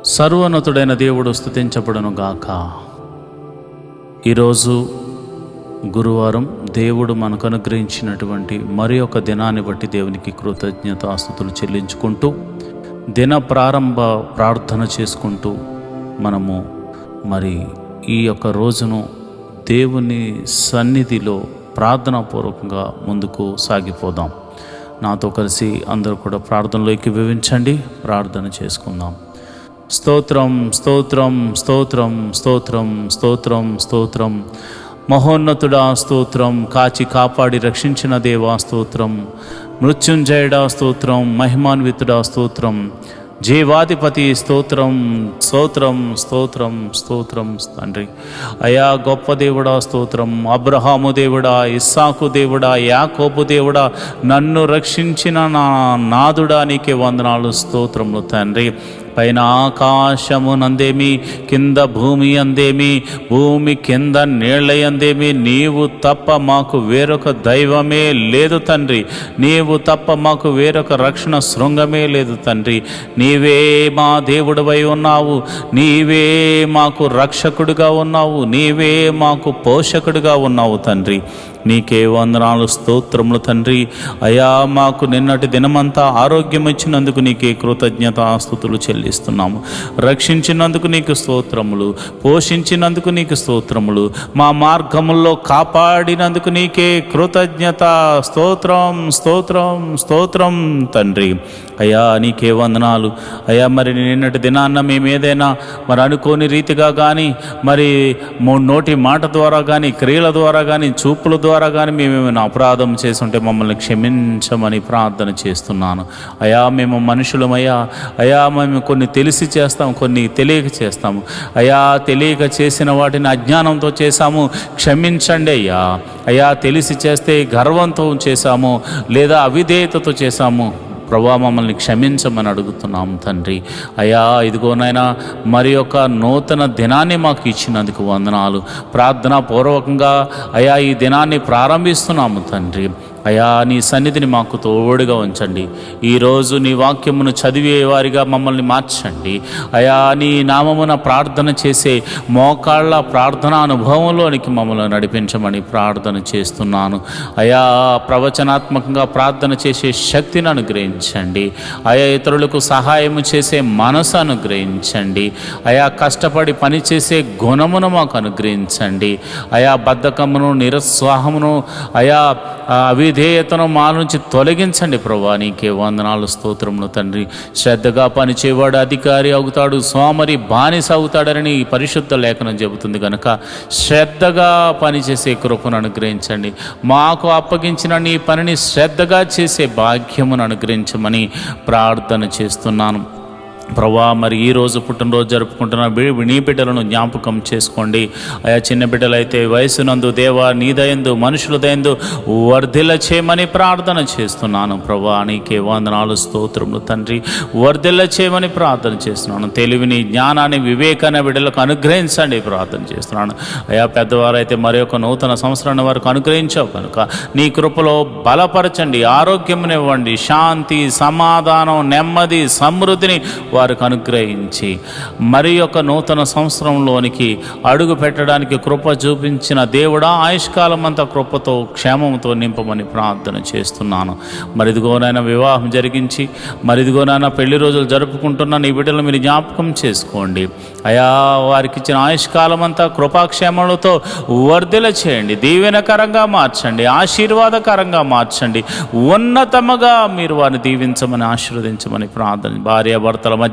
సర్వోన్నతుడైన దేవుడు స్తుతించబడును గాక. ఈరోజు గురువారం దేవుడు మనకు అనుగ్రహించినటువంటి మరి ఒక దినాన్ని బట్టి దేవునికి కృతజ్ఞతాస్తుతులు చెల్లించుకుంటూ దిన ప్రారంభ ప్రార్థన చేసుకుంటూ మనము ఈ యొక్క రోజును దేవుని సన్నిధిలో ప్రార్థనాపూర్వకంగా ముందుకు సాగిపోదాం. నాతో కలిసి అందరూ కూడా ప్రార్థనలోకి వివరించండి. ప్రార్థన చేసుకుందాం. స్తోత్రం స్తోత్రం స్తోత్రం స్తోత్రం స్తోత్రం స్తోత్రం. మహోన్నతుడా స్తోత్రం. కాచి కాపాడి రక్షించిన దేవా స్తోత్రం. మృత్యుంజయుడా స్తోత్రం. మహిమాన్వితుడా స్తోత్రం. జీవాధిపతి స్తోత్రం స్తోత్రం స్తోత్రం స్తోత్రం. తండ్రి అయా గొప్ప దేవుడా స్తోత్రం. అబ్రహాము దేవుడా, ఇస్సాకు దేవుడా, యాకోబు దేవుడా, నన్ను రక్షించిన నా నాదుడా నీకే వందనాలు స్తోత్రములు తండ్రి. పైన ఆకాశము నందేమి, కింద భూమి అందేమి, భూమి కింద నీళ్ళ అందేమి, నీవు తప్ప మాకు వేరొక దైవమే లేదు తండ్రి. నీవు తప్ప మాకు వేరొక రక్షణ శృంగమే లేదు తండ్రి. నీవే మా దేవుడివై ఉన్నావు. నీవే మాకు రక్షకుడిగా ఉన్నావు. నీవే మాకు పోషకుడిగా ఉన్నావు తండ్రి. నీకే వందనాలు స్తోత్రములు తండ్రి. అయా మాకు నిన్నటి దినమంతా ఆరోగ్యం ఇచ్చినందుకు నీకే కృతజ్ఞతాస్తుతులు చెల్లిస్తున్నాము. రక్షించినందుకు నీకు స్తోత్రములు, పోషించినందుకు నీకు స్తోత్రములు, మా మార్గముల్లో కాపాడినందుకు నీకే కృతజ్ఞత. స్తోత్రం స్తోత్రం స్తోత్రం తండ్రి. అయ్యా నీకే వందనాలు. అయ్యా నిన్నటి దినాన్న మేము ఏదైనా అనుకోని రీతిగా కానీ నోటి మాట ద్వారా కానీ క్రియల ద్వారా కానీ చూపుల ద్వారా కానీ మేమేమైనా అపరాధం చేస్తుంటే మమ్మల్ని క్షమించమని ప్రార్థన చేస్తున్నాను. అయా మేము మనుషులమయ్యా. అయా మేము కొన్ని తెలిసి చేస్తాం, కొన్ని తెలియక చేస్తాము. అయా తెలియక చేసిన వాటిని అజ్ఞానంతో చేశాము, క్షమించండి అయ్యా. అయా తెలిసి చేస్తే గర్వంతో చేశాము లేదా అవిధేయతతో చేశాము ప్రభా, మమ్మల్ని క్షమించమని అడుగుతున్నాము తండ్రి. అయా ఇదిగోనైనా మరి యొక్క నూతన దినాన్ని మాకు ఇచ్చినందుకు వందనాలు. ప్రార్థనాపూర్వకంగా అయా ఈ దినాన్ని ప్రారంభిస్తున్నాము తండ్రి. అయా నీ సన్నిధిని మాకు తోడుగా ఉంచండి. ఈరోజు నీ వాక్యమును చదివేవారిగా మమ్మల్ని మార్చండి. అయా నీ నామమున ప్రార్థన చేసే మోకాళ్ళ ప్రార్థన అనుభవంలోనికి మమ్మల్ని నడిపించమని ప్రార్థన చేస్తున్నాను. అయా ప్రవచనాత్మకంగా ప్రార్థన చేసే శక్తిని అనుగ్రహించండి. అయా ఇతరులకు సహాయము చేసే మనసు అనుగ్రహించండి. అయా కష్టపడి పనిచేసే గుణమును మాకు అనుగ్రహించండి. అయా బద్ధకమును, నిరుత్సాహమును, అయా అవిధేయతను మా నుంచి తొలగించండి ప్రభా. నీకే వందనాలు స్తోత్రములు తండ్రి. శ్రద్ధగా పనిచేవాడు అధికారి అవుతాడు, సోమరి బానిస అవుతాడని ఈ పరిశుద్ధ లేఖనం చెబుతుంది కనుక శ్రద్ధగా పనిచేసే కృపను అనుగ్రహించండి. మాకు అప్పగించిన నీ పనిని శ్రద్ధగా చేసే భాగ్యమును అనుగ్రహించమని ప్రార్థన చేస్తున్నాను ప్రభా. ఈరోజు పుట్టినరోజు జరుపుకుంటున్న నీ బిడ్డలను జ్ఞాపకం చేసుకోండి. ఆయా చిన్న బిడ్డలైతే వయసునందు దేవా నీ దయందు మనుషుల దయందు వర్ధిల్ల చేయమని ప్రార్థన చేస్తున్నాను ప్రభా. నీకే వందనాలు స్తోత్రములు తండ్రి. వర్ధిల్ల చేయమని ప్రార్థన చేస్తున్నాను. తెలివిని, జ్ఞానాన్ని, వివేకాన్ని బిడ్డలకు అనుగ్రహించండి ప్రార్థన చేస్తున్నాను. అయా పెద్దవారైతే మరి ఒక నూతన సంవత్సరాన్ని వరకు అనుగ్రహించావు కనుక నీ కృపలో బలపరచండి, ఆరోగ్యమునివ్వండి, శాంతి, సమాధానం, నెమ్మది, సమృద్ధిని వారికి అనుగ్రహించి మరి యొక్క నూతన సంవత్సరంలోనికి అడుగు పెట్టడానికి కృప చూపించిన దేవుడా ఆయుష్కాలం అంతా కృపతో క్షేమంతో నింపమని ప్రార్థన చేస్తున్నాను. ఇదిగోనైనా వివాహం జరిగించి ఇదిగోనైనా పెళ్లి రోజులు జరుపుకుంటున్న నీ బిడ్డలు మీరు జ్ఞాపకం చేసుకోండి. అయా వారికి ఇచ్చిన ఆయుష్కాలం అంతా కృపాక్షేమలతో వర్ధిల్ల చేయండి, దీవెనకరంగా మార్చండి, ఆశీర్వాదకరంగా మార్చండి, ఉన్నతముగా మీరు వారిని దీవించమని ఆశీర్వదించమని ప్రార్థన. భార్యాభర్తల మధ్య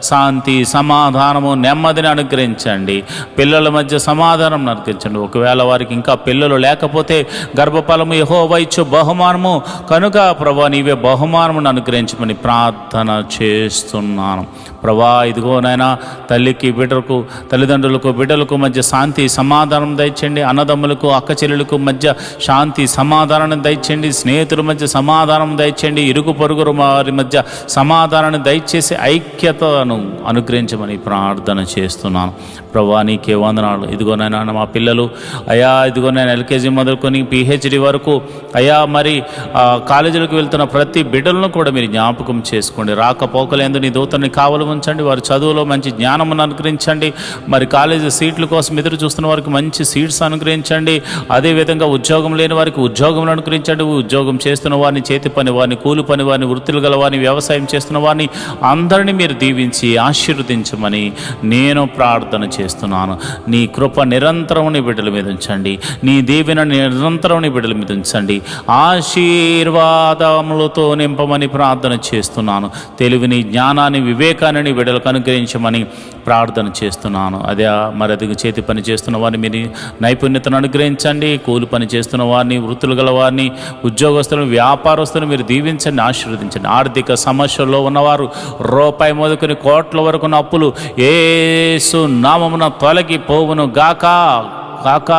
శాంతి, సమాధానము, నెమ్మదిని అనుగ్రహించండి. పిల్లల మధ్య సమాధానం అనుగ్రహించండి. ఒకవేళ వారికి ఇంకా పిల్లలు లేకపోతే గర్భఫలము యెహోవా ఇచ్చు బహుమానము కనుక ప్రభా నీవే బహుమానమును అనుగ్రహించమని ప్రార్థన చేస్తున్నాను ప్రభా. ఇదిగోనైనా తల్లికి బిడ్డలకు, తల్లిదండ్రులకు బిడ్డలకు మధ్య శాంతి సమాధానం దయచేయండి. అన్నదమ్ములకు అక్క చెల్లెలకు మధ్య శాంతి సమాధానాన్ని దయచేయండి. స్నేహితుల మధ్య సమాధానం దయచేయండి. ఇరుగు పొరుగురు వారి మధ్య సమాధానాన్ని దయచేసి ఐక్యతను అనుగ్రహించమని ప్రార్థన చేస్తున్నాను ప్రభువా. నీకే వందనాలు. ఇదిగోనైనా మా పిల్లలు అయా ఇదిగోనైనా ఎల్కేజీ మొదలుకొని పిహెచ్డి వరకు అయా కాలేజీలకు వెళ్తున్న ప్రతి బిడ్డలను కూడా మీరు జ్ఞాపకం చేసుకోండి. రాకపోకలేందు నీ దూతని కావలి ఉంచండి. వారి చదువులో మంచి జ్ఞానమును అనుగ్రహించండి. మరి కాలేజీ సీట్ల కోసం ఎదురు చూస్తున్న వారికి మంచి సీట్స్ అనుగ్రహించండి. అదేవిధంగా ఉద్యోగం లేని వారికి ఉద్యోగం అనుగ్రహించండి. ఉద్యోగం చేస్తున్న వారిని, చేతి పని వారిని, కూలి పని వారిని, వృత్తులు గల వారిని, వ్యవసాయం చేస్తున్న వారిని అందరినీ మీరు దీవించి ఆశీర్వదించమని నేను ప్రార్థన చేస్తున్నాను. నీ కృప నిరంతరం నీ బిడ్డల మీద ఉంచండి. నీ దీవెన నిరంతరం నీ బిడ్డల మీద ఉంచండి. ఆశీర్వాదములతో నింపమని ప్రార్థన చేస్తున్నాను. తెలివిని, జ్ఞానాన్ని, వివేకాన్ని నీ బిడ్డలకు అనుగ్రహించమని ప్రార్థన చేస్తున్నాను. అదే మరి అది చేతి పని చేస్తున్న వారిని మీరు నైపుణ్యతను అనుగ్రహించండి. కూలి పని చేస్తున్న వారిని, వృత్తులు గల వారిని, ఉద్యోగస్తులను, వ్యాపారస్తులను మీరు దీవించండి, ఆశీర్వదించండి. ఆర్థిక సమస్యల్లో ఉన్నవారు రూపాయి మొదలుకొని కోట్ల వరకు అప్పులు యేసు నామమున తొలగిపోవును గాక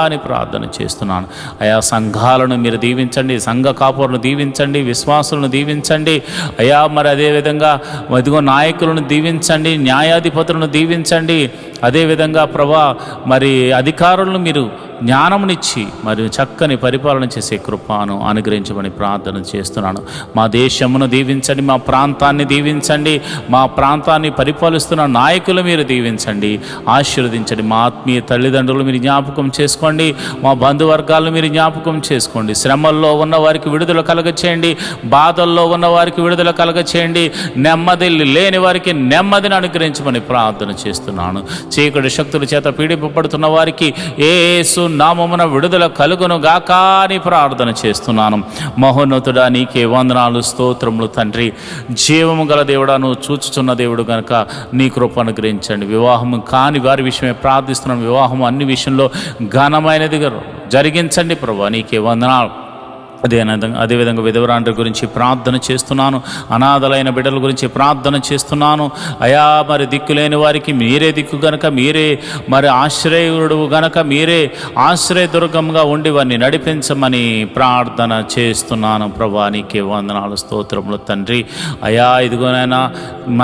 అని ప్రార్థన చేస్తున్నాను. అయా సంఘాలను మీరు దీవించండి, సంఘ కాపురులను దీవించండి, విశ్వాసులను దీవించండి. అయా మరి అదేవిధంగా ఇదిగో నాయకులను దీవించండి, న్యాయాధిపతులను దీవించండి. అదేవిధంగా ప్రభా మరి అధికారులను మీరు జ్ఞానమునిచ్చి మరియు చక్కని పరిపాలన చేసే కృపను అనుగ్రహించమని ప్రార్థన చేస్తున్నాను. మా దేశమును దీవించండి, మా ప్రాంతాన్ని దీవించండి, మా ప్రాంతాన్ని పరిపాలిస్తున్న నాయకులు మీరు దీవించండి, ఆశీర్వదించండి. మా ఆత్మీయ తల్లిదండ్రులు మీరు జ్ఞాపకం చేసుకోండి, మా బంధువర్గాలను మీరు జ్ఞాపకం చేసుకోండి. శ్రమల్లో ఉన్న వారికి విడుదల కలగచేయండి, బాధల్లో ఉన్న వారికి విడుదల కలగచేయండి, నెమ్మది లేని వారికి నెమ్మదిని అనుగ్రహించమని ప్రార్థన చేస్తున్నాను. చీకటి శక్తుల చేత పీడింపబడుతున్న వారికి యేసు నామమున విడుదల కలుగును గాక అని ప్రార్థన చేస్తున్నాను. మహోన్నతుడా నీకే వందనాలు, స్తోత్రములు తండ్రి. జీవము గల దేవుడా, నువ్వు చూచుచున్న దేవుడు కనుక నీ కృప అనుగ్రహించండి. వివాహం కాని వారి విషయమే ప్రార్థిస్తున్నాను. వివాహం అన్ని విషయంలో ఘనమైనది జరిగించండి ప్రభా, నీకే వందనాలు. అదేవిధంగా విధవరాండ్రి గురించి ప్రార్థన చేస్తున్నాను. అనాథలైన బిడ్డల గురించి ప్రార్థన చేస్తున్నాను. అయా మరి దిక్కులేని వారికి మీరే దిక్కు గనక, మీరే మరి ఆశ్రయుడు గనక, మీరే ఆశ్రయదుర్గంగా ఉండి వారిని నడిపించమని ప్రార్థన చేస్తున్నాను. ప్రభా నీకే వందనాలు, స్తోత్రములు తండ్రి. అయా ఇదిగోనైనా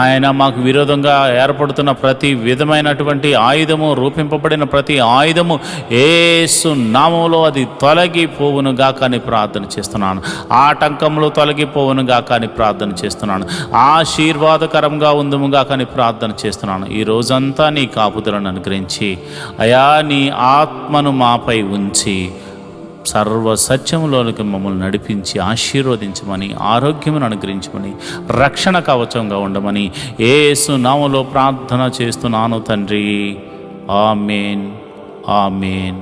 ఆయన మాకు విరోధంగా ఏర్పడుతున్న ప్రతి విధమైనటువంటి ఆయుధము, రూపింపబడిన ప్రతి ఆయుధము యేసు నామములో అది తొలగిపోవును గాక అని ప్రార్థన చేస్తున్నాను. ఆటంకములు తొలగిపోవును గాక అని ప్రార్థన చేస్తున్నాను. ఆశీర్వాదకరంగా ఉందుముగా కానీ ప్రార్థన చేస్తున్నాను. ఈ రోజంతా నీ కాపుదలను అనుగ్రహించి అయా నీ ఆత్మను మాపై ఉంచి సర్వ సత్యములోనికి మమ్మల్ని నడిపించి ఆశీర్వదించమని, ఆరోగ్యమును అనుగ్రహించమని, రక్షణ కవచంగా ఉండమని యేసు నామములో ప్రార్థన చేస్తున్నాను తండ్రి. ఆమేన్, ఆమేన్,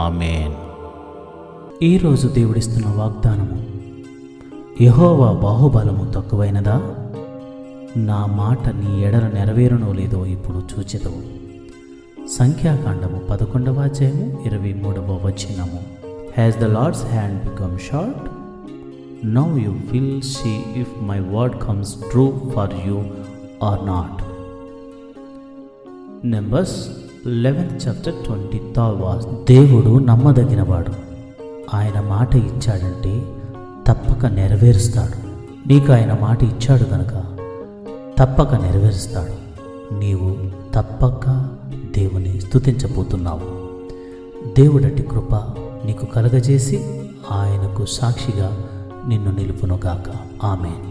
ఆమేన్. ఈరోజు దేవుడిస్తున్న వాగ్దానము: యెహోవా బాహుబలము తక్కువైనదా? నా మాట నీ ఎడల నెరవేరునో లేదో ఇప్పుడు చూచెదవు. సంఖ్యాకాండము 11వ అధ్యాయము 23వ వచనము. Has the Lord's hand become short? Now you will see if my word comes true for you or not. Numbers 11th chapter 20th verse. దేవుడు నమ్మదగినవాడు. ఆయన మాట ఇచ్చాడంటే తప్పక నెరవేరుస్తాడు. నీకు ఆయన మాట ఇచ్చాడు కనుక తప్పక నెరవేరుస్తాడు. నీవు తప్పక దేవుని స్తుతించబోతున్నావు. దేవుడటి కృప నీకు కలగజేసి ఆయనకు సాక్షిగా నిన్ను నిలుపునుగాక. ఆమేన్.